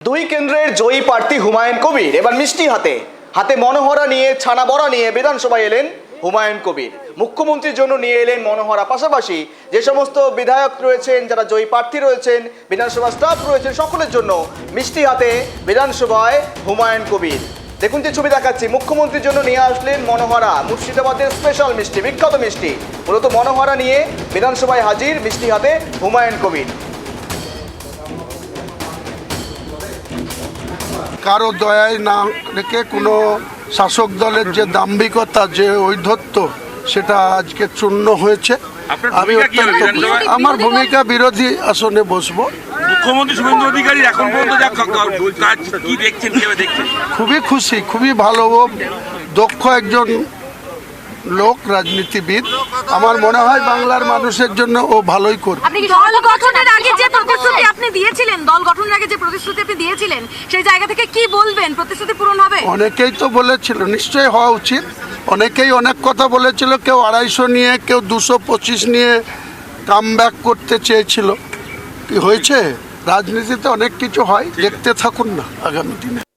দুই কেন্দ্রের জয়ী প্রার্থী হুমায়ুন কবির এবার মিষ্টি হাতে হাতে মনোহরা নিয়ে ছানা বড়া নিয়ে বিধানসভায় এলেন হুমায়ুন কবির। মুখ্যমন্ত্রীর জন্য নিয়ে এলেন মনোহরা, পাশাপাশি যে সমস্ত বিধায়ক রয়েছেন, যারা জয়ী প্রার্থী রয়েছেন, বিধানসভা স্টাফ রয়েছেন, সকলের জন্য মিষ্টি হাতে বিধানসভায় হুমায়ুন কবির। দেখুন যে ছবি দেখাচ্ছি, মুখ্যমন্ত্রীর জন্য নিয়ে আসলেন মনোহরা, মুর্শিদাবাদের স্পেশাল মিষ্টি, বিখ্যাত মিষ্টি। মূলত মনোহরা নিয়ে বিধানসভায় হাজির মিষ্টি হাতে হুমায়ুন কবির। কারো দয়ায় না রেখে কোনো শাসক দলের যে দাম্ভিকতা, যে ঔদ্ধত্য, সেটা আজকে চূর্ণ হয়েছে। আমি অত্যন্ত আমার ভূমিকা বিরোধী আসনে বসবো। মুখ্যমন্ত্রী শুভেন্দু অধিকারী এখন পর্যন্ত যা কাজ কি দেখছেন, কিভাবে দেখছেন? খুবই খুশি, খুবই ভালো, ও দক্ষ একজন লোক, রাজনীতিবিদ। আমার মনে হয় বাংলার মানুষের জন্য ও ভালোই করবে। আপনি দল গঠনের আগে যে প্রতিশ্রুতি আপনি দিয়েছিলেন, সেই জায়গা থেকে কি বলবেন? প্রতিশ্রুতি পূরণ হবে? অনেকেই তো বলেছিল, নিশ্চয়ই হওয়া উচিত। অনেকেই অনেক কথা বলেছিল, কেউ 250 নিয়ে, কেউ 225 নিয়ে কামব্যাক করতে চেয়েছিল। কি হয়েছে? রাজনীতিতে অনেক কিছু হয়, দেখতে থাকুন না আগামী দিনে।